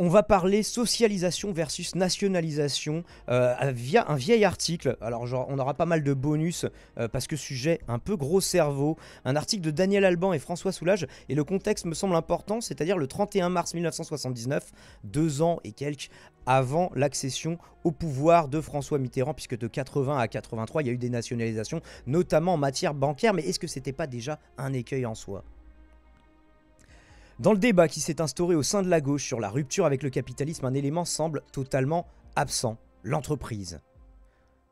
On va parler socialisation versus nationalisation via un vieil article. Alors genre, on aura pas mal de bonus parce que sujet un peu gros cerveau. Un article de Daniel Alban et François Soulage. Et le contexte me semble important, c'est-à-dire le 31 mars 1979, 2 ans et quelques avant l'accession au pouvoir de François Mitterrand, puisque de 80 à 83, il y a eu des nationalisations, notamment en matière bancaire. Mais est-ce que c'était pas déjà un écueil en soi ? Dans le débat qui s'est instauré au sein de la gauche sur la rupture avec le capitalisme, un élément semble totalement absent, l'entreprise.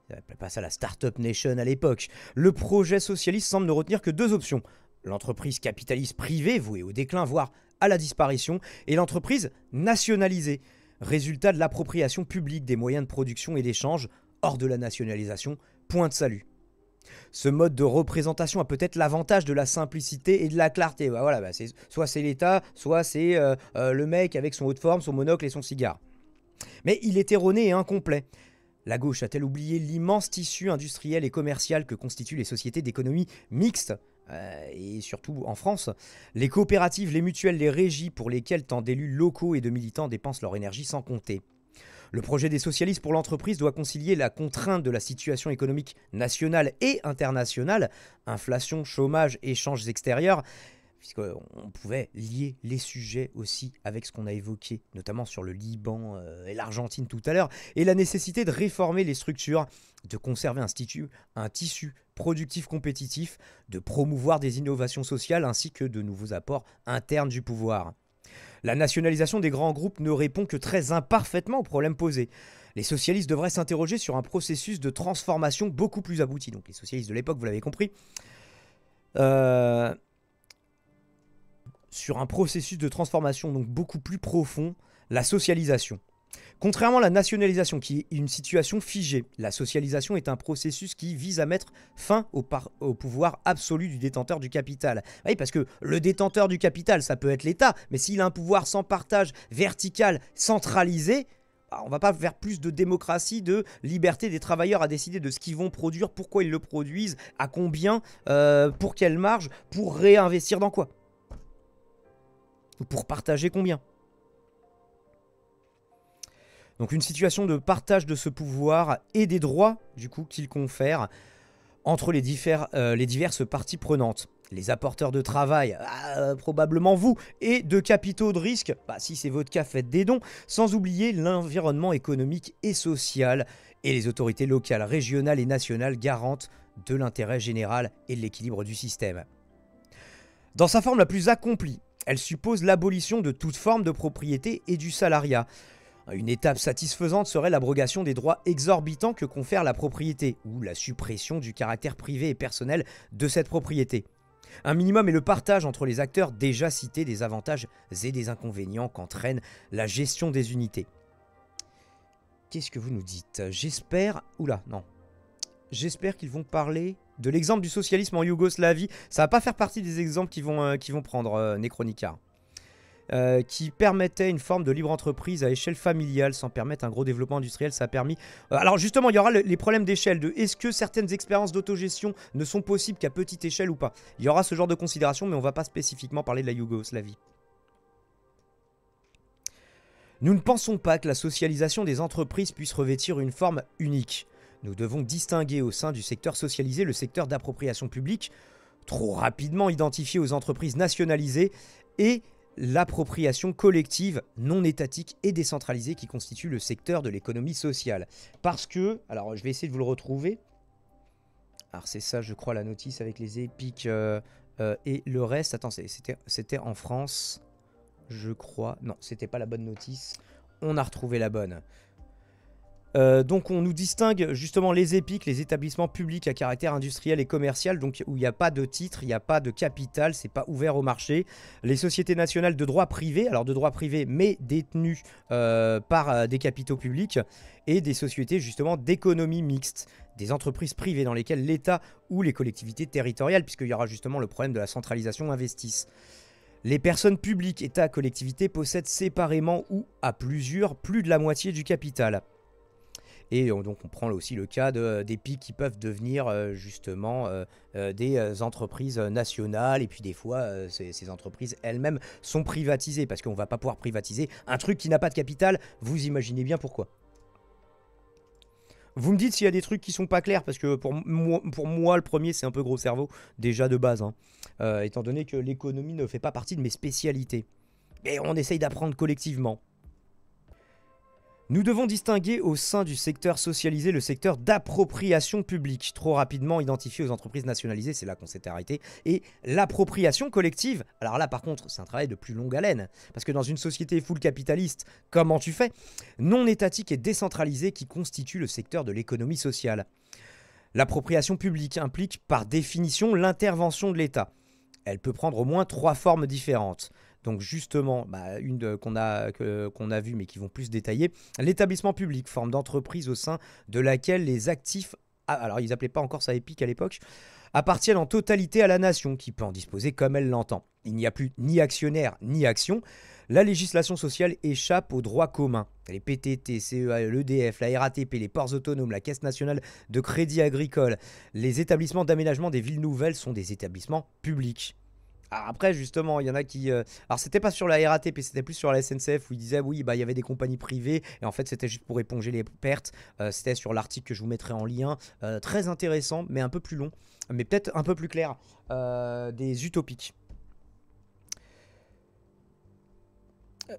On appelait pas ça la Startup Nation à l'époque. Le projet socialiste semble ne retenir que deux options. L'entreprise capitaliste privée, vouée au déclin, voire à la disparition, et l'entreprise nationalisée, résultat de l'appropriation publique des moyens de production et d'échange, hors de la nationalisation, point de salut. Ce mode de représentation a peut-être l'avantage de la simplicité et de la clarté. Voilà, soit c'est l'État, soit c'est le mec avec son haut de forme, son monocle et son cigare. Mais il est erroné et incomplet. La gauche a-t-elle oublié l'immense tissu industriel et commercial que constituent les sociétés d'économie mixte et surtout en France, les coopératives, les mutuelles, les régies pour lesquelles tant d'élus locaux et de militants dépensent leur énergie sans compter. Le projet des socialistes pour l'entreprise doit concilier la contrainte de la situation économique nationale et internationale, inflation, chômage, échanges extérieurs, puisqu'on pouvait lier les sujets aussi avec ce qu'on a évoqué, notamment sur le Liban et l'Argentine tout à l'heure, et la nécessité de réformer les structures, de conserver un tissu productif compétitif, de promouvoir des innovations sociales ainsi que de nouveaux apports internes du pouvoir. La nationalisation des grands groupes ne répond que très imparfaitement aux problèmes posés. Les socialistes devraient s'interroger sur un processus de transformation beaucoup plus abouti. Donc les socialistes de l'époque, vous l'avez compris, sur un processus de transformation donc beaucoup plus profond, la socialisation. Contrairement à la nationalisation, qui est une situation figée, la socialisation est un processus qui vise à mettre fin au pouvoir absolu du détenteur du capital. Oui, parce que le détenteur du capital, ça peut être l'État, mais s'il a un pouvoir sans partage, vertical, centralisé, on ne va pas faire plus de démocratie, de liberté des travailleurs à décider de ce qu'ils vont produire, pourquoi ils le produisent, à combien, pour quelle marge, pour réinvestir dans quoi. Ou pour partager combien. Donc une situation de partage de ce pouvoir et des droits du coup qu'il confère entre les diverses parties prenantes. Les apporteurs de travail, probablement vous, et de capitaux de risque, si c'est votre cas, faites des dons, sans oublier l'environnement économique et social et les autorités locales, régionales et nationales garantes de l'intérêt général et de l'équilibre du système. Dans sa forme la plus accomplie, elle suppose l'abolition de toute forme de propriété et du salariat. Une étape satisfaisante serait l'abrogation des droits exorbitants que confère la propriété, ou la suppression du caractère privé et personnel de cette propriété. Un minimum est le partage entre les acteurs déjà cités des avantages et des inconvénients qu'entraîne la gestion des unités. Qu'est-ce que vous nous dites ? J'espère qu'ils vont parler de l'exemple du socialisme en Yougoslavie. Ça va pas faire partie des exemples qu'ils vont prendre, Necronica. Qui permettait une forme de libre entreprise à échelle familiale sans permettre un gros développement industriel. Ça a permis... alors justement, il y aura les problèmes d'échelle, de est-ce que certaines expériences d'autogestion ne sont possibles qu'à petite échelle ou pas. Il y aura ce genre de considération, mais on ne va pas spécifiquement parler de la Yougoslavie. Nous ne pensons pas que la socialisation des entreprises puisse revêtir une forme unique. Nous devons distinguer au sein du secteur socialisé le secteur d'appropriation publique, trop rapidement identifié aux entreprises nationalisées, et l'appropriation collective, non étatique et décentralisée qui constitue le secteur de l'économie sociale. Parce que, alors je vais essayer de vous le retrouver. Alors c'est ça, je crois, la notice avec les épiques et le reste. Attends, c'était en France, je crois. Non, c'était pas la bonne notice. On a retrouvé la bonne. Donc on nous distingue justement les épiques, les établissements publics à caractère industriel et commercial, donc où il n'y a pas de titre, il n'y a pas de capital, c'est pas ouvert au marché. Les sociétés nationales de droit privé, alors de droit privé mais détenues par des capitaux publics, et des sociétés justement d'économie mixte, des entreprises privées dans lesquelles l'État ou les collectivités territoriales, puisqu'il y aura justement le problème de la centralisation, investissent. Les personnes publiques, État, collectivités possèdent séparément ou à plusieurs plus de la moitié du capital. Et donc on prend là aussi le cas des PIC qui peuvent devenir justement des entreprises nationales. Et puis des fois, ces entreprises elles-mêmes sont privatisées. Parce qu'on ne va pas pouvoir privatiser un truc qui n'a pas de capital. Vous imaginez bien pourquoi. Vous me dites s'il y a des trucs qui sont pas clairs, parce que pour moi le premier, c'est un peu gros cerveau, déjà de base. Hein. Étant donné que l'économie ne fait pas partie de mes spécialités. Mais on essaye d'apprendre collectivement. Nous devons distinguer au sein du secteur socialisé le secteur d'appropriation publique, trop rapidement identifié aux entreprises nationalisées, c'est là qu'on s'était arrêté, et l'appropriation collective. Alors là par contre c'est un travail de plus longue haleine, parce que dans une société full capitaliste, comment tu fais? Non étatique et décentralisée qui constitue le secteur de l'économie sociale. L'appropriation publique implique par définition l'intervention de l'État. Elle peut prendre au moins 3 formes différentes. Donc justement, une qu'on a vue mais qui vont plus détailler, l'établissement public, forme d'entreprise au sein de laquelle les actifs, alors ils n'appelaient pas encore ça EPIC à l'époque, appartiennent en totalité à la nation qui peut en disposer comme elle l'entend. Il n'y a plus ni actionnaire ni action. La législation sociale échappe aux droits communs. Les PTT, CEA, l'EDF, la RATP, les ports autonomes, la Caisse nationale de crédit agricole, les établissements d'aménagement des villes nouvelles sont des établissements publics. Alors après, justement, il y en a qui... Alors, c'était pas sur la RATP, c'était plus sur la SNCF où ils disaient, oui, il y avait des compagnies privées, et en fait, c'était juste pour éponger les pertes. C'était sur l'article que je vous mettrai en lien. Très intéressant, mais un peu plus long, mais peut-être un peu plus clair. Des utopiques.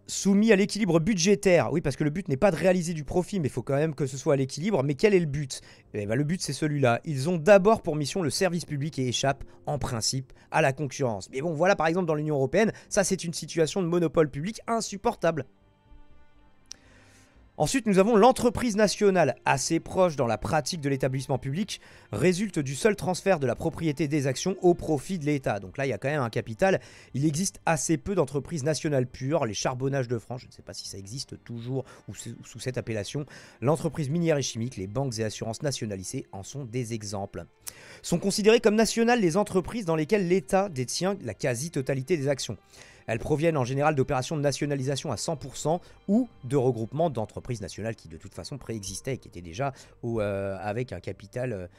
Soumis à l'équilibre budgétaire. Oui, parce que le but n'est pas de réaliser du profit, mais il faut quand même que ce soit à l'équilibre. Mais quel est le but? Le but, c'est celui-là. Ils ont d'abord pour mission le service public et échappent, en principe, à la concurrence. Mais bon, voilà, par exemple, dans l'Union européenne, ça, c'est une situation de monopole public insupportable. Ensuite, nous avons l'entreprise nationale, assez proche dans la pratique de l'établissement public, résulte du seul transfert de la propriété des actions au profit de l'État. Donc là, il y a quand même un capital. Il existe assez peu d'entreprises nationales pures, les charbonnages de France, je ne sais pas si ça existe toujours ou sous cette appellation, l'entreprise minière et chimique, les banques et assurances nationalisées en sont des exemples. Sont considérées comme nationales les entreprises dans lesquelles l'État détient la quasi-totalité des actions. Elles proviennent en général d'opérations de nationalisation à 100% ou de regroupements d'entreprises nationales qui de toute façon préexistaient et qui étaient déjà avec un capital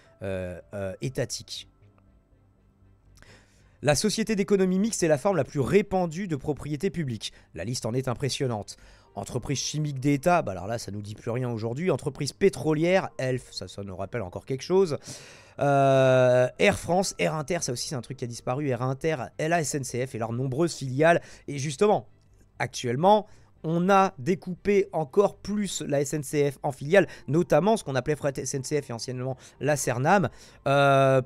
étatique. La société d'économie mixte est la forme la plus répandue de propriété publique. La liste en est impressionnante. Entreprise chimique d'État, alors là ça nous dit plus rien aujourd'hui. Entreprise pétrolière, Elf, ça nous rappelle encore quelque chose. Air France, Air Inter, ça aussi c'est un truc qui a disparu. Air Inter, la SNCF et leurs nombreuses filiales. Et justement, actuellement, on a découpé encore plus la SNCF en filiales, notamment ce qu'on appelait Fret SNCF et anciennement la Cernam,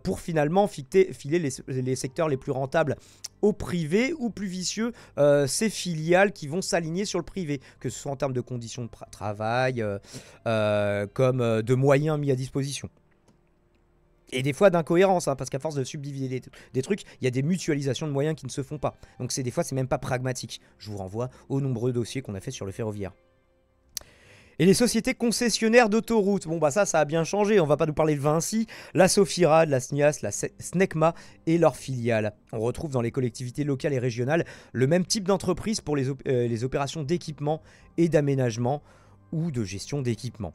pour finalement filer les secteurs les plus rentables au privé ou plus vicieux, ces filiales qui vont s'aligner sur le privé, que ce soit en termes de conditions de travail, comme de moyens mis à disposition. Et des fois d'incohérence, hein, parce qu'à force de subdiviser des trucs, il y a des mutualisations de moyens qui ne se font pas. Donc des fois, c'est même pas pragmatique. Je vous renvoie aux nombreux dossiers qu'on a fait sur le ferroviaire. Et les sociétés concessionnaires d'autoroutes. Bon, ça a bien changé. On va pas nous parler de Vinci, la Sofirad, la SNIAS, la SNECMA et leurs filiales. On retrouve dans les collectivités locales et régionales le même type d'entreprise pour les opérations d'équipement et d'aménagement ou de gestion d'équipement.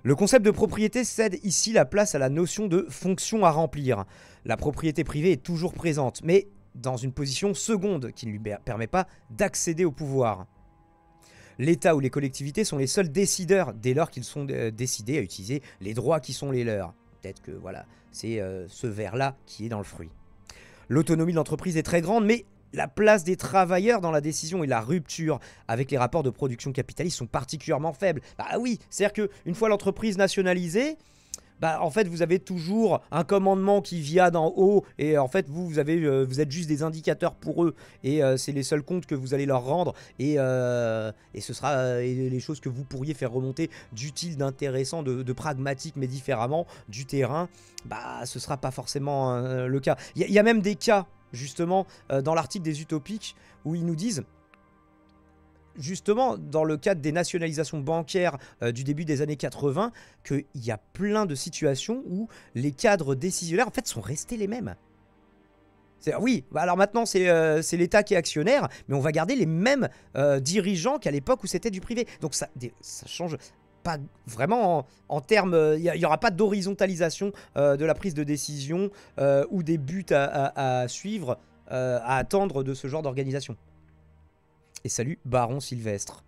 Le concept de propriété cède ici la place à la notion de fonction à remplir. La propriété privée est toujours présente, mais dans une position seconde qui ne lui permet pas d'accéder au pouvoir. L'État ou les collectivités sont les seuls décideurs dès lors qu'ils sont décidés à utiliser les droits qui sont les leurs. Peut-être que voilà, c'est ce verre-là qui est dans le fruit. L'autonomie de l'entreprise est très grande, mais la place des travailleurs dans la décision et la rupture avec les rapports de production capitalistes sont particulièrement faibles. Bah oui, c'est-à-dire qu'une fois l'entreprise nationalisée, en fait vous avez toujours un commandement qui vient d'en haut et en fait vous êtes juste des indicateurs pour eux et c'est les seuls comptes que vous allez leur rendre et ce sera les choses que vous pourriez faire remonter d'utile, d'intéressant, de pragmatique mais différemment du terrain, ce sera pas forcément le cas. Il y a même des cas justement dans l'article des utopiques où ils nous disent justement dans le cadre des nationalisations bancaires du début des années 80 qu'il y a plein de situations où les cadres décisionnaires en fait sont restés les mêmes. Oui, alors maintenant c'est l'État qui est actionnaire, mais on va garder les mêmes dirigeants qu'à l'époque où c'était du privé. Donc ça change pas vraiment en termes, il n'y aura pas d'horizontalisation de la prise de décision ou des buts à suivre, à attendre de ce genre d'organisation. Et salut Baron Sylvestre.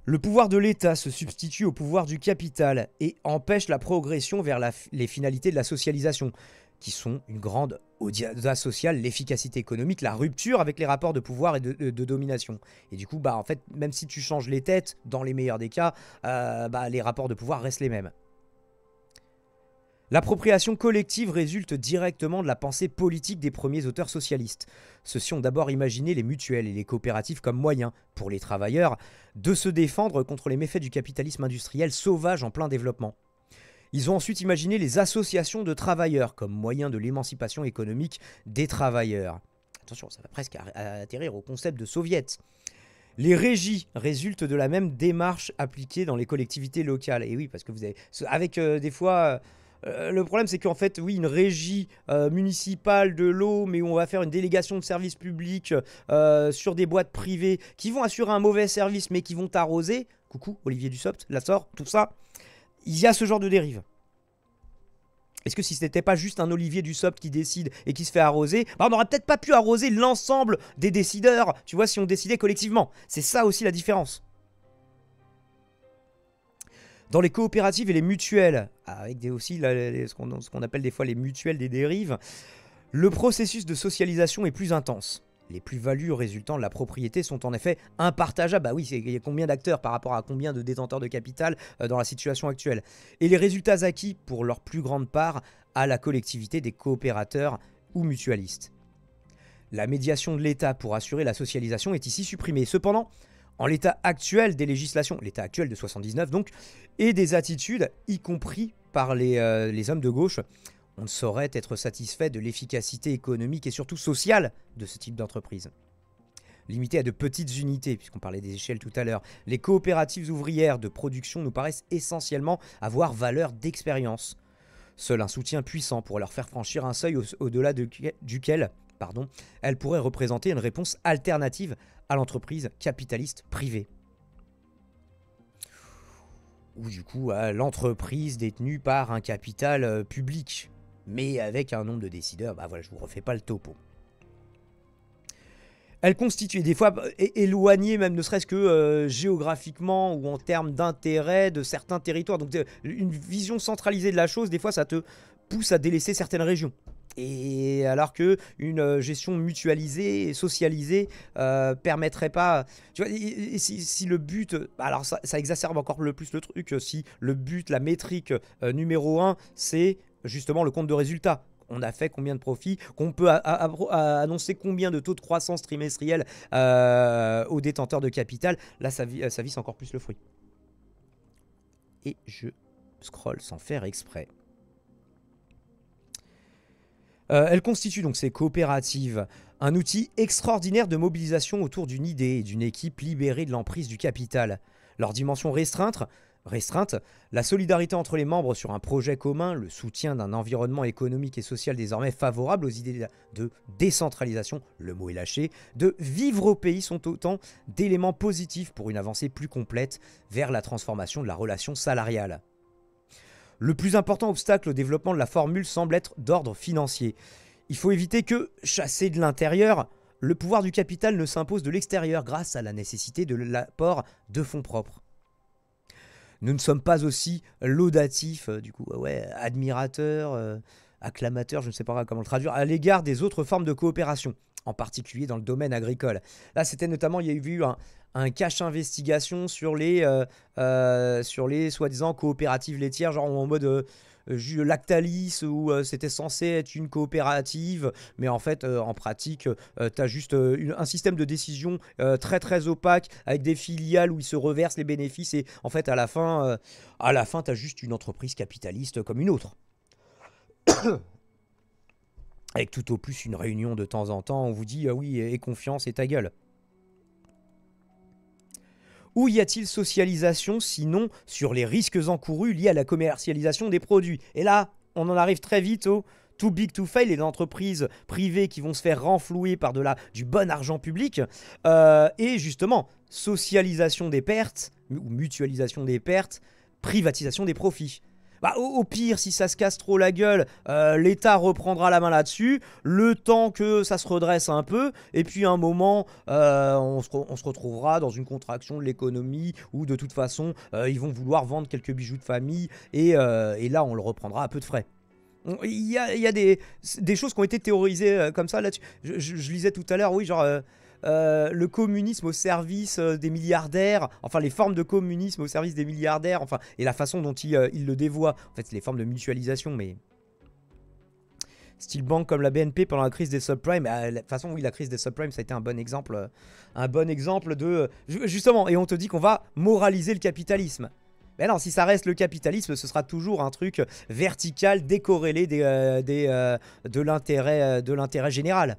Le pouvoir de l'État se substitue au pouvoir du capital et empêche la progression vers les finalités de la socialisation, qui sont une grande audace sociale, l'efficacité économique, la rupture avec les rapports de pouvoir et de domination. Et du coup, en fait, même si tu changes les têtes, dans les meilleurs des cas, les rapports de pouvoir restent les mêmes. L'appropriation collective résulte directement de la pensée politique des premiers auteurs socialistes. Ceux-ci ont d'abord imaginé les mutuelles et les coopératives comme moyen, pour les travailleurs, de se défendre contre les méfaits du capitalisme industriel sauvage en plein développement. Ils ont ensuite imaginé les associations de travailleurs comme moyen de l'émancipation économique des travailleurs. Attention, ça va presque atterrir au concept de soviet. Les régies résultent de la même démarche appliquée dans les collectivités locales. Et oui, parce que vous avez... Avec des fois... le problème, c'est qu'en fait, oui, une régie municipale de l'eau, mais où on va faire une délégation de services publics sur des boîtes privées qui vont assurer un mauvais service, mais qui vont t'arroser. Coucou, Olivier Dussopt, la sort, tout ça. Il y a ce genre de dérive. Est-ce que si ce n'était pas juste un Olivier Dussopt qui décide et qui se fait arroser, on n'aurait peut-être pas pu arroser l'ensemble des décideurs, tu vois, si on décidait collectivement. C'est ça aussi la différence. Dans les coopératives et les mutuelles, avec aussi ce qu'on appelle des fois les mutuelles des dérives, le processus de socialisation est plus intense. Les plus-values résultant de la propriété sont en effet impartageables. Bah oui, il y a combien d'acteurs par rapport à combien de détenteurs de capital dans la situation actuelle. Et les résultats acquis, pour leur plus grande part, à la collectivité des coopérateurs ou mutualistes. La médiation de l'État pour assurer la socialisation est ici supprimée. Cependant, en l'état actuel des législations, l'état actuel de 79 donc, et des attitudes, y compris par les hommes de gauche, on ne saurait être satisfait de l'efficacité économique et surtout sociale de ce type d'entreprise. Limité à de petites unités, puisqu'on parlait des échelles tout à l'heure, les coopératives ouvrières de production nous paraissent essentiellement avoir valeur d'expérience. Seul un soutien puissant pourrait leur faire franchir un seuil au-delà duquel elles pourraient représenter une réponse alternative à l'entreprise capitaliste privée. Ou du coup à l'entreprise détenue par un capital public, mais avec un nombre de décideurs, voilà, je vous refais pas le topo. Elle constitue des fois éloignée, même ne serait-ce que géographiquement ou en termes d'intérêt de certains territoires. Donc une vision centralisée de la chose, des fois ça te pousse à délaisser certaines régions. Et alors que une gestion mutualisée et socialisée permettrait pas... Tu vois, si le but... Alors ça exacerbe encore plus le truc, si le but, la métrique numéro 1, c'est justement le compte de résultat. On a fait combien de profits, qu'on peut annoncer combien de taux de croissance trimestrielle aux détenteurs de capital. Là, ça visse encore plus le fruit. Et je scrolle sans faire exprès. Elle constitue donc ces coopératives un outil extraordinaire de mobilisation autour d'une idée et d'une équipe libérée de l'emprise du capital. Leur dimension restreinte, la solidarité entre les membres sur un projet commun, le soutien d'un environnement économique et social désormais favorable aux idées de décentralisation, le mot est lâché, de vivre au pays sont autant d'éléments positifs pour une avancée plus complète vers la transformation de la relation salariale. Le plus important obstacle au développement de la formule semble être d'ordre financier. Il faut éviter que, chassé de l'intérieur, le pouvoir du capital ne s'impose de l'extérieur grâce à la nécessité de l'apport de fonds propres. Nous ne sommes pas aussi laudatifs, admirateurs, acclamateurs, je ne sais pas comment le traduire, à l'égard des autres formes de coopération, en particulier dans le domaine agricole. Là, c'était notamment, il y a eu un cache investigation sur les soi-disant coopératives laitières, genre en mode Lactalis, où c'était censé être une coopérative, mais en fait, en pratique, tu as juste un système de décision très très opaque, avec des filiales où ils se reversent les bénéfices, et en fait, à la fin tu as juste une entreprise capitaliste comme une autre. Avec tout au plus une réunion de temps en temps, on vous dit oui, aie confiance et ta gueule. Où y a-t-il socialisation sinon sur les risques encourus liés à la commercialisation des produits? Et là, on en arrive très vite au too big to fail, les entreprises privées qui vont se faire renflouer par du bon argent public. Et justement, socialisation des pertes ou mutualisation des pertes, privatisation des profits. Bah, au pire, si ça se casse trop la gueule, l'État reprendra la main là-dessus, le temps que ça se redresse un peu, et puis à un moment, on se retrouvera dans une contraction de l'économie, où de toute façon, ils vont vouloir vendre quelques bijoux de famille, et là, on le reprendra à peu de frais. Il y a des choses qui ont été théorisées comme ça là-dessus. Je lisais tout à l'heure, oui, genre... le communisme au service des milliardaires, enfin les formes de communisme au service des milliardaires, enfin, et la façon dont ils le dévoient. En fait, c'est les formes de mutualisation, mais... Style banque comme la BNP pendant la crise des subprimes. De toute façon, oui, la crise des subprimes, ça a été un bon exemple de... Justement, et on te dit qu'on va moraliser le capitalisme. Mais non, si ça reste le capitalisme, ce sera toujours un truc vertical, décorrélé de l'intérêt général.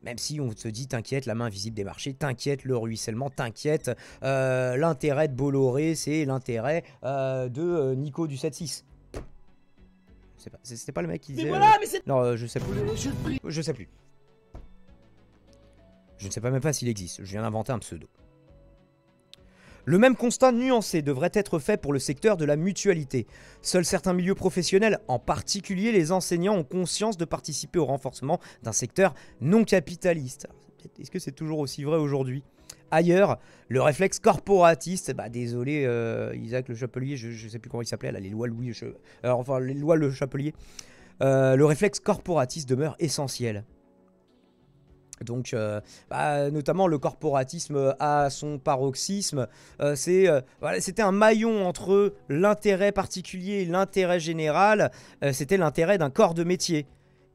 Même si on te dit, t'inquiète, la main invisible des marchés, t'inquiète, le ruissellement, t'inquiète, l'intérêt de Bolloré, c'est l'intérêt de Nico du 7-6. C'était pas le mec qui disait... Mais voilà, mais c'est... Non, je sais plus. Je sais plus. Je ne sais pas même pas s'il existe, je viens d'inventer un pseudo. Le même constat nuancé devrait être fait pour le secteur de la mutualité. Seuls certains milieux professionnels, en particulier les enseignants, ont conscience de participer au renforcement d'un secteur non capitaliste. Est-ce que c'est toujours aussi vrai aujourd'hui ? Ailleurs, le réflexe corporatiste, bah désolé Isaac Le Chapelier, je sais plus comment il s'appelait, là, les lois les lois Le Chapelier, le réflexe corporatiste demeure essentiel. Donc, notamment le corporatisme à son paroxysme, c'était un maillon entre l'intérêt particulier et l'intérêt général, c'était l'intérêt d'un corps de métier.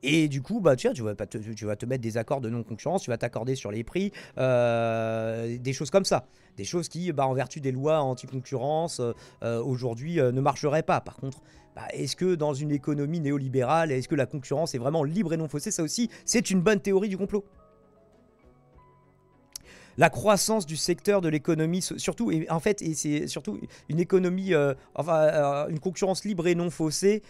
Et du coup, tu vas te mettre des accords de non-concurrence, tu vas t'accorder sur les prix, des choses comme ça. Des choses qui, en vertu des lois anti-concurrence, aujourd'hui ne marcheraient pas. Par contre, est-ce que dans une économie néolibérale, est-ce que la concurrence est vraiment libre et non faussée ? Ça aussi, c'est une bonne théorie du complot. La croissance du secteur de l'économie, surtout, et en fait, et c'est surtout une économie, une concurrence libre et non faussée,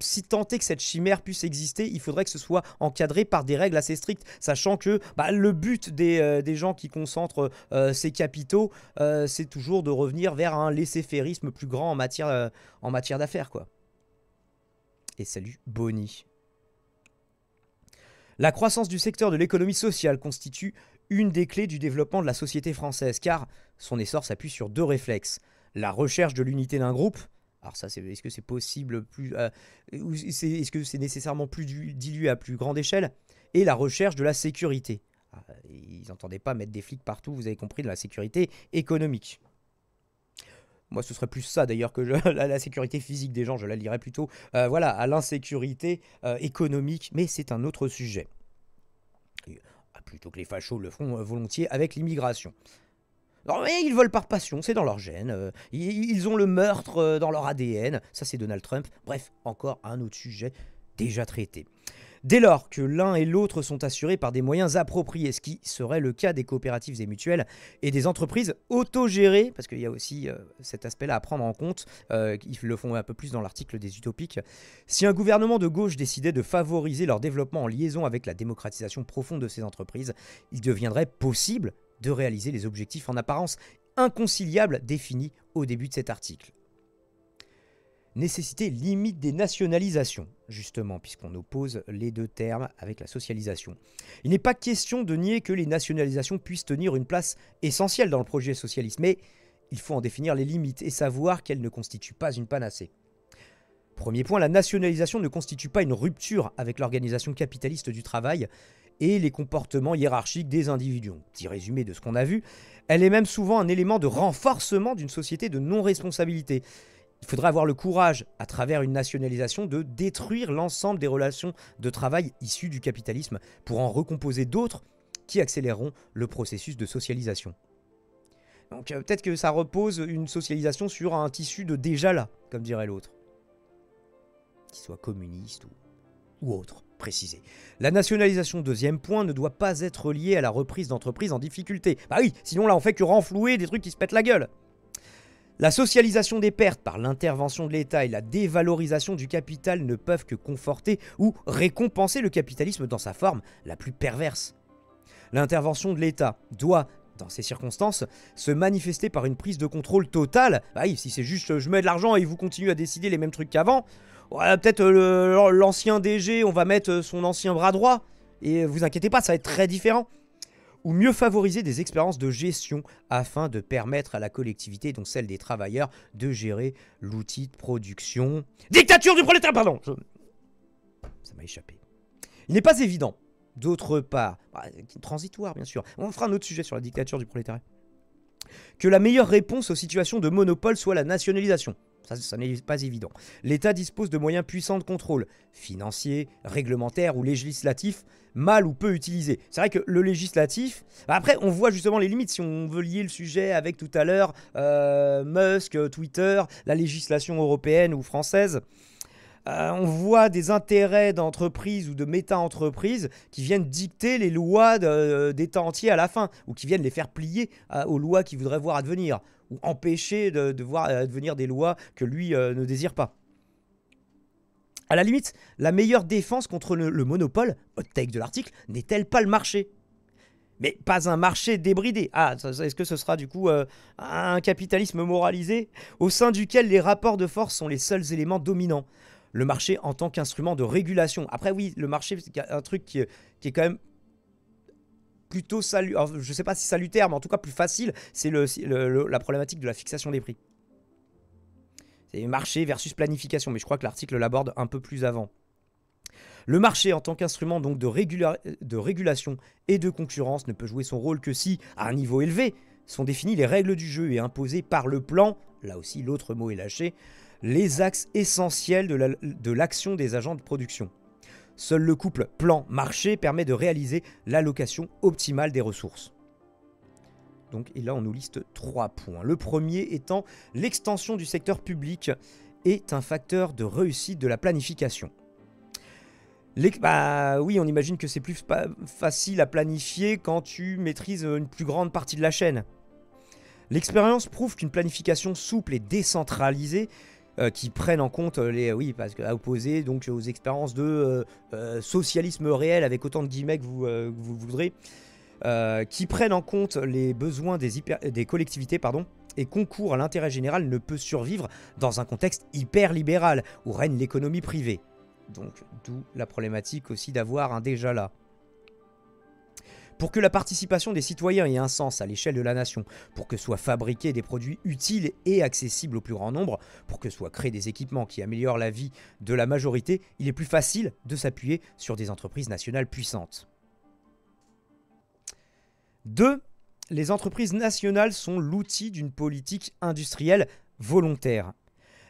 si tant est que cette chimère puisse exister, il faudrait que ce soit encadré par des règles assez strictes, sachant que le but des gens qui concentrent ces capitaux, c'est toujours de revenir vers un laisser-fairisme plus grand en matière d'affaires, quoi. Et salut, Bonnie. La croissance du secteur de l'économie sociale constitue une des clés du développement de la société française, car son essor s'appuie sur deux réflexes. La recherche de l'unité d'un groupe, alors ça, est-ce que c'est possible est-ce que c'est nécessairement plus dilué à plus grande échelle, et la recherche de la sécurité. Ils n'entendaient pas mettre des flics partout, vous avez compris, de la sécurité économique. Moi, ce serait plus ça d'ailleurs que la sécurité physique des gens, je la lirais plutôt à l'insécurité économique, mais c'est un autre sujet. Plutôt que les fachos le font volontiers avec l'immigration. Non, mais ils volent par passion, c'est dans leur gène. Ils ont le meurtre dans leur ADN. Ça, c'est Donald Trump. Bref, encore un autre sujet déjà traité. Dès lors que l'un et l'autre sont assurés par des moyens appropriés, ce qui serait le cas des coopératives et mutuelles et des entreprises autogérées, parce qu'il y a aussi cet aspect-là à prendre en compte, ils le font un peu plus dans l'article des Utopiques. Si un gouvernement de gauche décidait de favoriser leur développement en liaison avec la démocratisation profonde de ces entreprises, il deviendrait possible de réaliser les objectifs en apparence inconciliables définis au début de cet article. Nécessité limite des nationalisations, justement, puisqu'on oppose les deux termes avec la socialisation. Il n'est pas question de nier que les nationalisations puissent tenir une place essentielle dans le projet socialiste, mais il faut en définir les limites et savoir qu'elles ne constituent pas une panacée. Premier point, la nationalisation ne constitue pas une rupture avec l'organisation capitaliste du travail et les comportements hiérarchiques des individus. Petit résumé de ce qu'on a vu, elle est même souvent un élément de renforcement d'une société de non-responsabilité. Il faudra avoir le courage, à travers une nationalisation, de détruire l'ensemble des relations de travail issues du capitalisme pour en recomposer d'autres qui accéléreront le processus de socialisation. Donc peut-être que ça repose une socialisation sur un tissu de déjà là, comme dirait l'autre. Qu'il soit communiste ou autre, précisé. La nationalisation, deuxième point, ne doit pas être liée à la reprise d'entreprises en difficulté. Bah oui, sinon là on fait que renflouer des trucs qui se pètent la gueule. La socialisation des pertes par l'intervention de l'État et la dévalorisation du capital ne peuvent que conforter ou récompenser le capitalisme dans sa forme la plus perverse. L'intervention de l'État doit dans ces circonstances, se manifester par une prise de contrôle totale. Ah oui, si c'est juste je mets de l'argent et vous continuez à décider les mêmes trucs qu'avant, ouais, peut-être l'ancien DG, on va mettre son ancien bras droit, et vous inquiétez pas, ça va être très différent. Ou mieux favoriser des expériences de gestion afin de permettre à la collectivité, dont celle des travailleurs, de gérer l'outil de production. Dictature du prolétariat, pardon. Ça m'a échappé. Il n'est pas évident, d'autre part, transitoire bien sûr, on fera un autre sujet sur la dictature du prolétariat, que la meilleure réponse aux situations de monopole soit la nationalisation. Ça n'est pas évident. L'État dispose de moyens puissants de contrôle, financiers, réglementaires ou législatifs, mal ou peu utilisés. C'est vrai que le législatif... Après, on voit justement les limites, si on veut lier le sujet avec tout à l'heure, Musk, Twitter, la législation européenne ou française. On voit des intérêts d'entreprises ou de méta-entreprises qui viennent dicter les lois d'États entiers à la fin, ou qui viennent les faire plier aux lois qu'ils voudraient voir advenir, ou empêcher de voir advenir des lois que lui ne désire pas. À la limite, la meilleure défense contre le monopole, hot take de l'article, n'est-elle pas le marché ? Mais pas un marché débridé. Ah, est-ce que ce sera du coup un capitalisme moralisé au sein duquel les rapports de force sont les seuls éléments dominants ? Le marché en tant qu'instrument de régulation. Après oui, le marché, c'est un truc qui est quand même plutôt salutaire. Je ne sais pas si salutaire, mais en tout cas plus facile, c'est la problématique de la fixation des prix. C'est marché versus planification, mais je crois que l'article l'aborde un peu plus avant. Le marché en tant qu'instrument donc de régulation et de concurrence ne peut jouer son rôle que si, à un niveau élevé, sont définies les règles du jeu et imposées par le plan, là aussi l'autre mot est lâché, les axes essentiels de l'action des agents de production. Seul le couple plan-marché permet de réaliser l'allocation optimale des ressources. Donc, et là, on nous liste 3 points. Le premier étant l'extension du secteur public est un facteur de réussite de la planification. Oui, on imagine que c'est plus facile à planifier quand tu maîtrises une plus grande partie de la chaîne. L'expérience prouve qu'une planification souple et décentralisée qui prennent en compte parce qu'à opposer donc aux expériences de socialisme réel avec autant de guillemets que vous voudrez, qui prennent en compte les besoins des collectivités et concourent à l'intérêt général ne peut survivre dans un contexte hyper libéral où règne l'économie privée. Donc d'où la problématique aussi d'avoir un déjà là. Pour que la participation des citoyens ait un sens à l'échelle de la nation, pour que soient fabriqués des produits utiles et accessibles au plus grand nombre, pour que soient créés des équipements qui améliorent la vie de la majorité, il est plus facile de s'appuyer sur des entreprises nationales puissantes. 2. Les entreprises nationales sont l'outil d'une politique industrielle volontaire.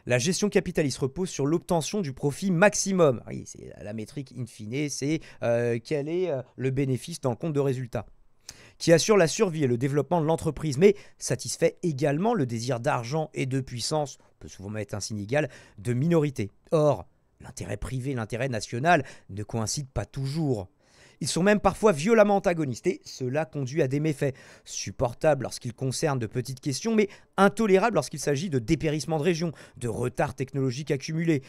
La gestion capitaliste repose sur l'obtention du profit maximum. Oui, c'est la métrique in fine, c'est quel est le bénéfice dans le compte de résultat, qui assure la survie et le développement de l'entreprise, mais satisfait également le désir d'argent et de puissance, on peut souvent mettre un signe égal, de minorités. Or, l'intérêt privé et l'intérêt national ne coïncident pas toujours. Ils sont même parfois violemment antagonistes et cela conduit à des méfaits supportables lorsqu'ils concernent de petites questions, mais intolérables lorsqu'il s'agit de dépérissement de régions, de retard technologique accumulé.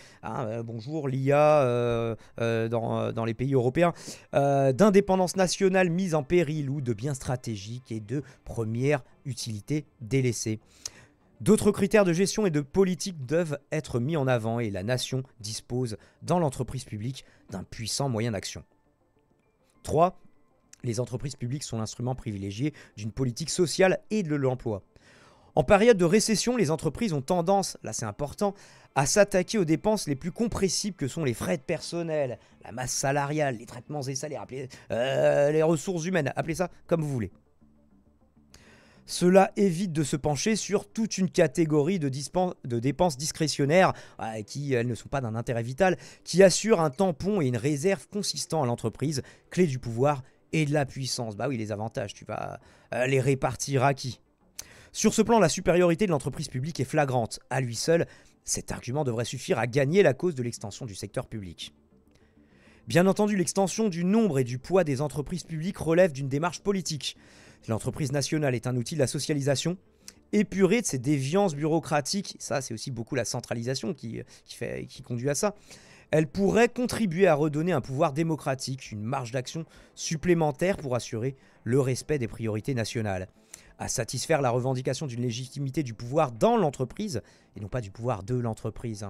Bonjour l'IA dans les pays européens, d'indépendance nationale mise en péril ou de biens stratégiques et de première utilité délaissée. D'autres critères de gestion et de politique doivent être mis en avant et la nation dispose dans l'entreprise publique d'un puissant moyen d'action. 3. Les entreprises publiques sont l'instrument privilégié d'une politique sociale et de l'emploi. En période de récession, les entreprises ont tendance, là c'est important, à s'attaquer aux dépenses les plus compressibles que sont les frais de personnel, la masse salariale, les traitements et salaires, les ressources humaines, appelez ça comme vous voulez. Cela évite de se pencher sur toute une catégorie de dépenses discrétionnaires qui, elles, ne sont pas d'un intérêt vital, qui assurent un tampon et une réserve consistant à l'entreprise, clé du pouvoir et de la puissance. Bah oui, les avantages, tu vas les répartir à qui ? Sur ce plan, la supériorité de l'entreprise publique est flagrante. À lui seul, cet argument devrait suffire à gagner la cause de l'extension du secteur public. Bien entendu, l'extension du nombre et du poids des entreprises publiques relève d'une démarche politique. L'entreprise nationale est un outil de la socialisation, épurée de ses déviances bureaucratiques, ça c'est aussi beaucoup la centralisation qui conduit à ça, elle pourrait contribuer à redonner un pouvoir démocratique, une marge d'action supplémentaire pour assurer le respect des priorités nationales, à satisfaire la revendication d'une légitimité du pouvoir dans l'entreprise, et non pas du pouvoir de l'entreprise,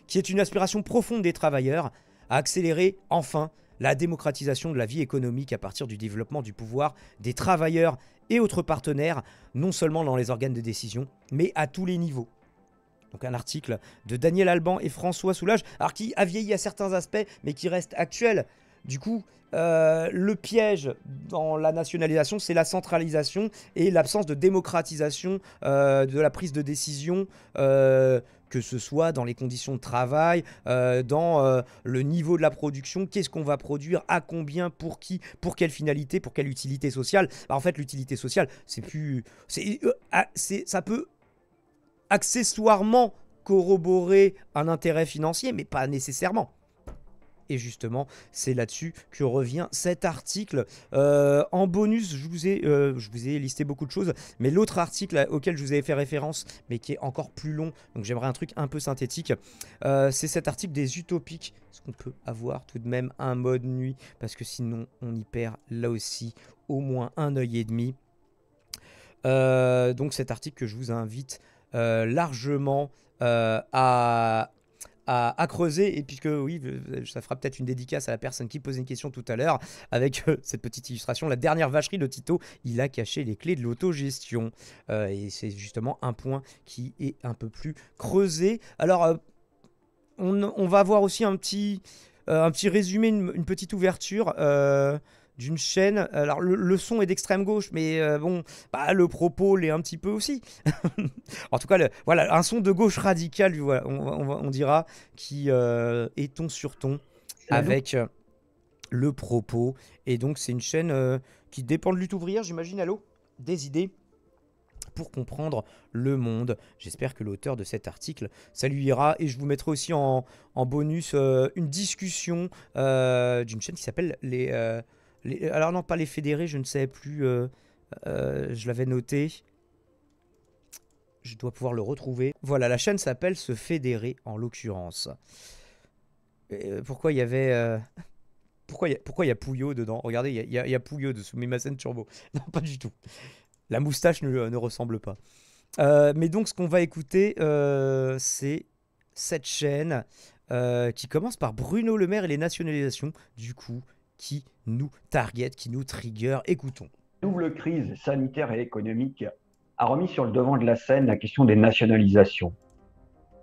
qui est une aspiration profonde des travailleurs, à accélérer enfin la démocratisation de la vie économique à partir du développement du pouvoir des travailleurs et autres partenaires, non seulement dans les organes de décision, mais à tous les niveaux. Donc un article de Daniel Alban et François Soulage, alors qui a vieilli à certains aspects, mais qui reste actuel. Du coup, le piège dans la nationalisation, c'est la centralisation et l'absence de démocratisation de la prise de décision, que ce soit dans les conditions de travail, dans le niveau de la production, qu'est-ce qu'on va produire, à combien, pour qui, pour quelle finalité, pour quelle utilité sociale. En fait, l'utilité sociale, c'est plus... ça peut accessoirement corroborer un intérêt financier, mais pas nécessairement. Et justement, c'est là-dessus que revient cet article. En bonus, je vous ai listé beaucoup de choses, mais l'autre article auquel je vous avais fait référence, mais qui est encore plus long, donc j'aimerais un truc un peu synthétique, c'est cet article des utopiques. Est-ce qu'on peut avoir tout de même un mode nuit? Parce que sinon, on y perd là aussi au moins un œil et demi. Donc cet article que je vous invite largement à creuser, et puisque oui, ça fera peut-être une dédicace à la personne qui posait une question tout à l'heure avec cette petite illustration, la dernière vacherie de Tito, il a caché les clés de l'autogestion, et c'est justement un point qui est un peu plus creusé. Alors on va avoir aussi un petit résumé, une petite ouverture d'une chaîne. Alors le son est d'extrême gauche, mais bon, bah, le propos l'est un petit peu aussi. En tout cas, voilà, un son de gauche radicale, voilà, on dira, qui est ton sur ton avec le propos. Et donc c'est une chaîne qui dépend de Lutte ouvrière, j'imagine. Allô, des idées pour comprendre le monde. J'espère que l'auteur de cet article, ça lui ira. Et je vous mettrai aussi en bonus une discussion d'une chaîne qui s'appelle alors non, pas les fédérés, je ne savais plus, je l'avais noté. Je dois pouvoir le retrouver. Voilà, la chaîne s'appelle Se Fédérer en l'occurrence. Pourquoi il y avait... pourquoi il y a Pouillot dedans? Regardez, il y a Pouillot de Sumimasen Turbo. Non, pas du tout. La moustache ne ressemble pas. Mais donc, ce qu'on va écouter, c'est cette chaîne qui commence par Bruno Le Maire et les nationalisations, du coup, qui nous target, qui nous trigger. Écoutons. Double crise sanitaire et économique a remis sur le devant de la scène la question des nationalisations.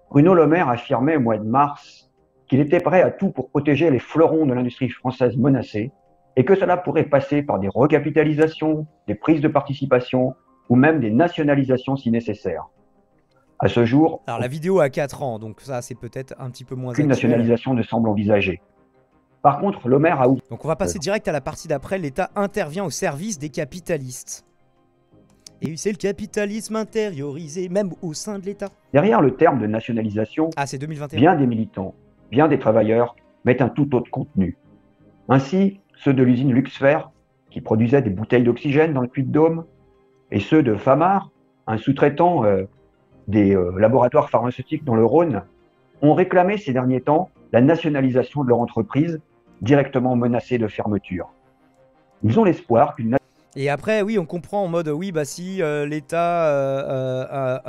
Bruno Le Maire affirmait au mois de mars qu'il était prêt à tout pour protéger les fleurons de l'industrie française menacés et que cela pourrait passer par des recapitalisations, des prises de participation ou même des nationalisations si nécessaire. À ce jour, alors la vidéo a 4 ans, donc ça c'est peut-être un petit peu moins aucune actuel. nationalisation ne semble envisagée. Par contre, Le Maire a ouvert... Donc on va passer direct à la partie d'après. L'État intervient au service des capitalistes. Et c'est le capitalisme intériorisé, même au sein de l'État. Derrière le terme de nationalisation, c'est 2021. Bien des militants, bien des travailleurs mettent un tout autre contenu. Ainsi, ceux de l'usine Luxfer, qui produisait des bouteilles d'oxygène dans le Puy-de-Dôme, et ceux de Famar, un sous-traitant des laboratoires pharmaceutiques dans le Rhône, ont réclamé ces derniers temps la nationalisation de leur entreprise, directement menacée de fermeture. Ils ont l'espoir qu'une... Et après, oui, on comprend en mode, oui, bah si l'État...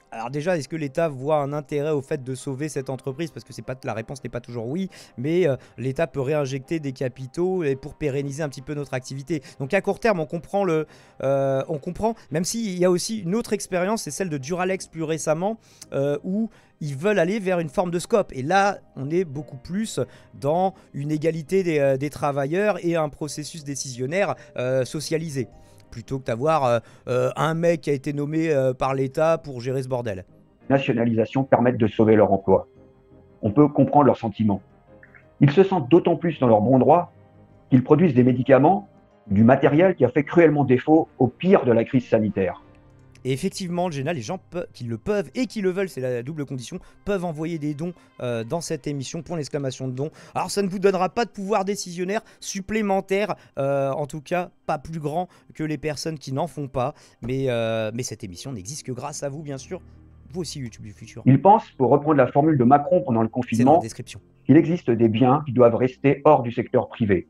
alors déjà, est-ce que l'État voit un intérêt au fait de sauver cette entreprise? Parce que la réponse n'est pas toujours oui, mais l'État peut réinjecter des capitaux pour pérenniser un petit peu notre activité. Donc à court terme, on comprend, même s'il y a aussi une autre expérience, c'est celle de Duralex plus récemment, où ils veulent aller vers une forme de scope. Et là, on est beaucoup plus dans une égalité des travailleurs et un processus décisionnaire socialisé, plutôt que d'avoir un mec qui a été nommé par l'État pour gérer ce bordel. Nationalisation permettent de sauver leur emploi. On peut comprendre leurs sentiments. Ils se sentent d'autant plus dans leur bon droit qu'ils produisent des médicaments, du matériel qui a fait cruellement défaut au pire de la crise sanitaire. Et effectivement, Jenna, les gens qui le peuvent et qui le veulent, c'est la double condition, peuvent envoyer des dons dans cette émission, point d'exclamation de dons. Alors ça ne vous donnera pas de pouvoir décisionnaire supplémentaire, en tout cas pas plus grand que les personnes qui n'en font pas, mais cette émission n'existe que grâce à vous, bien sûr. Vous aussi, YouTube du futur. Ils pensent, pour reprendre la formule de Macron pendant le confinement, qu'il existe des biens qui doivent rester hors du secteur privé,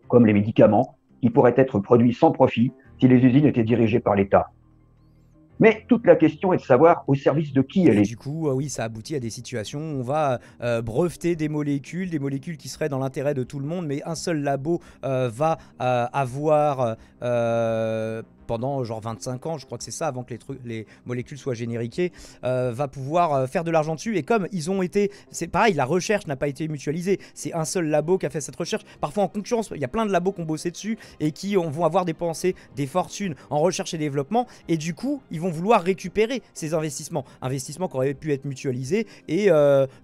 comme les médicaments, qui pourraient être produits sans profit si les usines étaient dirigées par l'État. Mais toute la question est de savoir au service de qui elle Et est. du coup, oui, ça aboutit à des situations où on va breveter des molécules qui seraient dans l'intérêt de tout le monde, mais un seul labo va avoir pendant genre 25 ans, je crois que c'est ça, avant que les molécules soient génériquées, va pouvoir faire de l'argent dessus. Et comme ils ont été, c'est pareil, la recherche n'a pas été mutualisée. C'est un seul labo qui a fait cette recherche. Parfois en concurrence, il y a plein de labos qui ont bossé dessus et qui vont avoir dépensé des fortunes en recherche et développement. Et du coup, ils vont vouloir récupérer ces investissements qui auraient pu être mutualisés et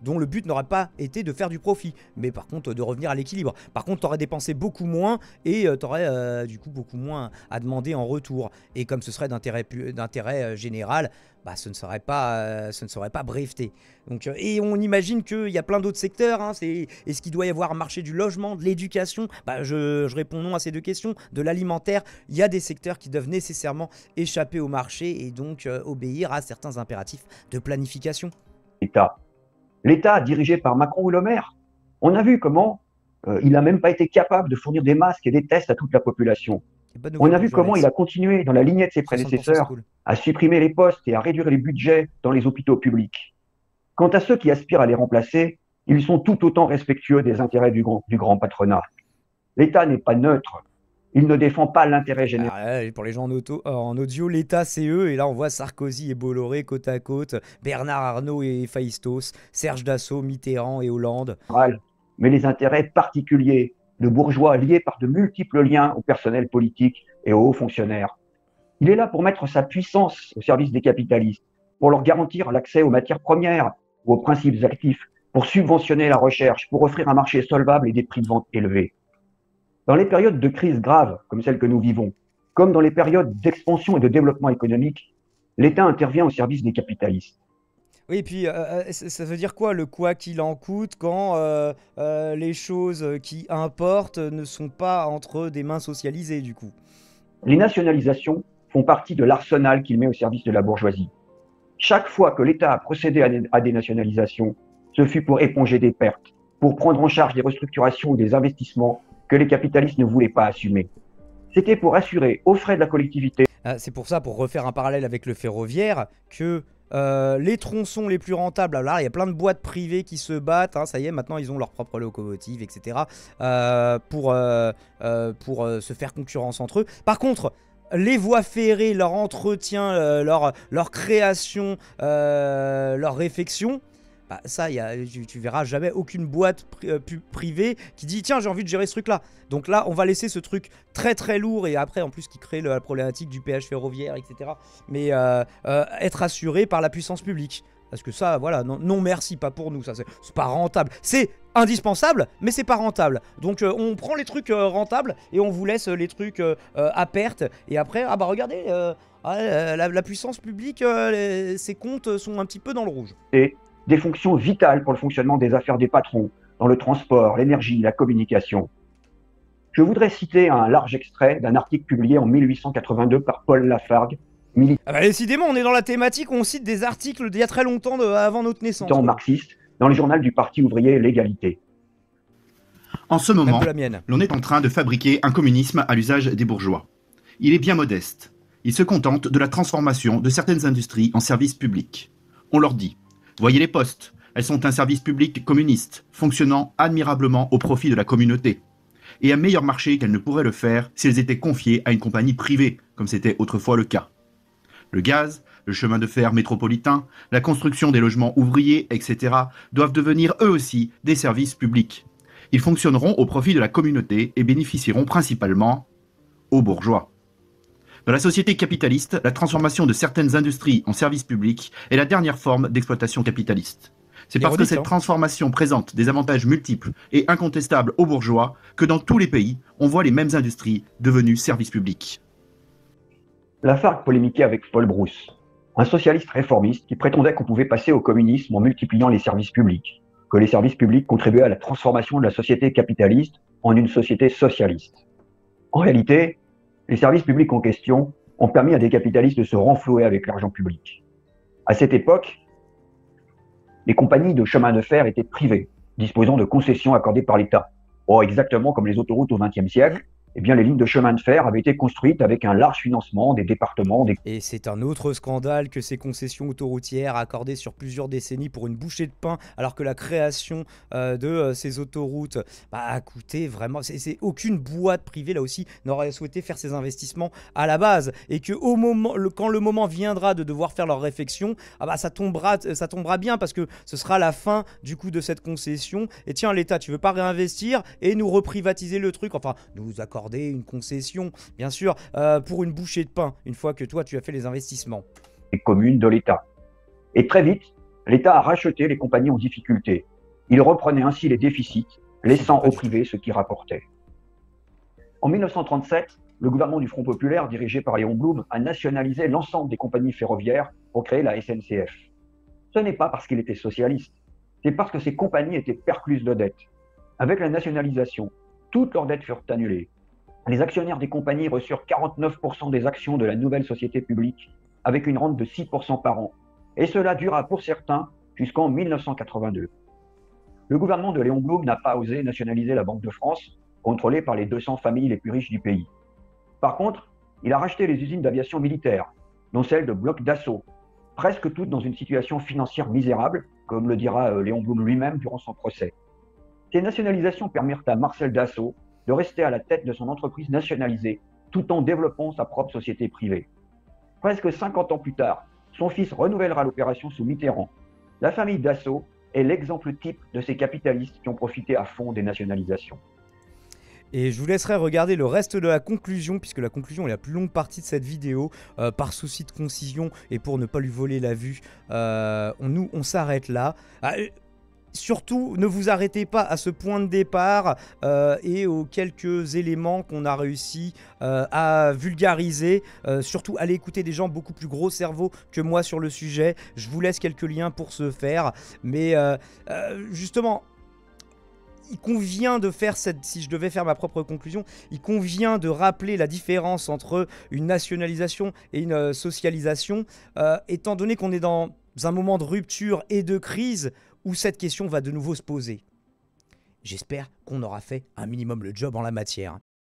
dont le but n'aurait pas été de faire du profit, mais par contre de revenir à l'équilibre. Par contre, tu aurais dépensé beaucoup moins et tu aurais du coup beaucoup moins à demander en retour. Et comme ce serait d'intérêt général, bah, ce ne serait pas breveté. Donc, et on imagine qu'il y a plein d'autres secteurs. Est-ce qu'il doit y avoir un marché du logement, de l'éducation? Bah, je réponds non à ces deux questions. De l'alimentaire, il y a des secteurs qui doivent nécessairement échapper au marché et donc obéir à certains impératifs de planification. L'État dirigé par Macron ou Le Maire, on a vu comment il n'a même pas été capable de fournir des masques et des tests à toute la population. On a vu comment il a continué, dans la lignée de ses prédécesseurs, cool. à supprimer les postes et à réduire les budgets dans les hôpitaux publics. Quant à ceux qui aspirent à les remplacer, ils sont tout autant respectueux des intérêts du grand patronat. L'État n'est pas neutre. Il ne défend pas l'intérêt général. Alors là, pour les gens en audio, l'État c'est eux. Et là, on voit Sarkozy et Bolloré côte à côte, Bernard Arnault et Phaistos, Serge Dassault, Mitterrand et Hollande. Mais les intérêts particuliers de bourgeois liés par de multiples liens au personnel politique et aux hauts fonctionnaires. Il est là pour mettre sa puissance au service des capitalistes, pour leur garantir l'accès aux matières premières ou aux principes actifs, pour subventionner la recherche, pour offrir un marché solvable et des prix de vente élevés. Dans les périodes de crise grave comme celle que nous vivons, comme dans les périodes d'expansion et de développement économique, l'État intervient au service des capitalistes. Oui, et puis ça veut dire quoi le quoi qu'il en coûte quand les choses qui importent ne sont pas entre des mains socialisées du coup? Les nationalisations font partie de l'arsenal qu'il met au service de la bourgeoisie. Chaque fois que l'État a procédé à des nationalisations, ce fut pour éponger des pertes, pour prendre en charge des restructurations ou des investissements que les capitalistes ne voulaient pas assumer. C'était pour assurer aux frais de la collectivité. C'est pour ça, pour refaire un parallèle avec le ferroviaire, que les tronçons les plus rentables, alors là il y a plein de boîtes privées qui se battent, ça y est, maintenant ils ont leur propre locomotive, etc. Pour se faire concurrence entre eux. Par contre, les voies ferrées, leur entretien, leur création, leur réfection, bah ça, tu verras jamais aucune boîte privée qui dit tiens j'ai envie de gérer ce truc là. Donc là on va laisser ce truc très très lourd et après en plus qui crée la problématique du péage ferroviaire, etc. Mais être assuré par la puissance publique. Parce que ça, voilà, non merci, pas pour nous, ça c'est pas rentable. C'est indispensable, mais c'est pas rentable. Donc on prend les trucs rentables et on vous laisse les trucs à perte. Et après, ah bah regardez, la puissance publique, ses comptes sont un petit peu dans le rouge. Et des fonctions vitales pour le fonctionnement des affaires des patrons, dans le transport, l'énergie, la communication. Je voudrais citer un large extrait d'un article publié en 1882 par Paul Lafargue, ah bah décidément, on est dans la thématique où on cite des articles d'il y a très longtemps, avant notre naissance. Marxiste, dans le journal du Parti ouvrier L'Égalité. En ce moment, l'on est en train de fabriquer un communisme à l'usage des bourgeois. Il est bien modeste. Il se contente de la transformation de certaines industries en services publics. On leur dit « Voyez les postes, elles sont un service public communiste, fonctionnant admirablement au profit de la communauté. Et un meilleur marché qu'elles ne pourraient le faire si elles étaient confiées à une compagnie privée, comme c'était autrefois le cas. Le gaz, le chemin de fer métropolitain, la construction des logements ouvriers, etc. doivent devenir eux aussi des services publics. Ils fonctionneront au profit de la communauté et bénéficieront principalement aux bourgeois. Dans la société capitaliste, la transformation de certaines industries en services publics est la dernière forme d'exploitation capitaliste. C'est parce que cette transformation présente des avantages multiples et incontestables aux bourgeois que dans tous les pays, on voit les mêmes industries devenues services publics. Lafargue polémiquait avec Paul Brousse, un socialiste réformiste qui prétendait qu'on pouvait passer au communisme en multipliant les services publics, que les services publics contribuaient à la transformation de la société capitaliste en une société socialiste. En réalité, les services publics en question ont permis à des capitalistes de se renflouer avec l'argent public. À cette époque, les compagnies de chemin de fer étaient privées. disposant de concessions accordées par l'État. Oh, exactement comme les autoroutes au XXe siècle, eh bien, les lignes de chemin de fer avaient été construites avec un large financement des départements. Et c'est un autre scandale que ces concessions autoroutières accordées sur plusieurs décennies pour une bouchée de pain, alors que la création de ces autoroutes a coûté vraiment... C'est aucune boîte privée, là aussi, n'aurait souhaité faire ces investissements à la base. Et que quand le moment viendra de devoir faire leur réflexion, ça tombera bien, parce que ce sera la fin du coup de cette concession. Et tiens, l'État, tu veux pas réinvestir et nous reprivatiser le truc, enfin, nous accorder une concession, bien sûr, pour une bouchée de pain, une fois que toi, tu as fait les investissements. Les communes de l'État. Et très vite, l'État a racheté les compagnies en difficulté. Il reprenait ainsi les déficits, laissant au privé ce qui rapportait. En 1937, le gouvernement du Front populaire, dirigé par Léon Blum, a nationalisé l'ensemble des compagnies ferroviaires pour créer la SNCF. Ce n'est pas parce qu'il était socialiste, c'est parce que ces compagnies étaient percluses de dettes. Avec la nationalisation, toutes leurs dettes furent annulées. Les actionnaires des compagnies reçurent 49% des actions de la nouvelle société publique, avec une rente de 6% par an. Et cela dura pour certains jusqu'en 1982. Le gouvernement de Léon Blum n'a pas osé nationaliser la Banque de France, contrôlée par les 200 familles les plus riches du pays. Par contre, il a racheté les usines d'aviation militaire, dont celle de Bloc Dassault, presque toutes dans une situation financière misérable, comme le dira Léon Blum lui-même durant son procès. Ces nationalisations permirent à Marcel Dassault de rester à la tête de son entreprise nationalisée, tout en développant sa propre société privée. Presque 50 ans plus tard, son fils renouvellera l'opération sous Mitterrand. La famille Dassault est l'exemple type de ces capitalistes qui ont profité à fond des nationalisations. Et je vous laisserai regarder le reste de la conclusion, puisque la conclusion est la plus longue partie de cette vidéo, par souci de concision et pour ne pas lui voler la vue. On s'arrête là. Surtout, ne vous arrêtez pas à ce point de départ et aux quelques éléments qu'on a réussi à vulgariser. Surtout, allez écouter des gens beaucoup plus gros cerveau que moi sur le sujet. Je vous laisse quelques liens pour ce faire. Mais justement, il convient de faire si je devais faire ma propre conclusion, il convient de rappeler la différence entre une nationalisation et une socialisation, étant donné qu'on est dans un moment de rupture et de crise où cette question va de nouveau se poser. J'espère qu'on aura fait un minimum le job en la matière.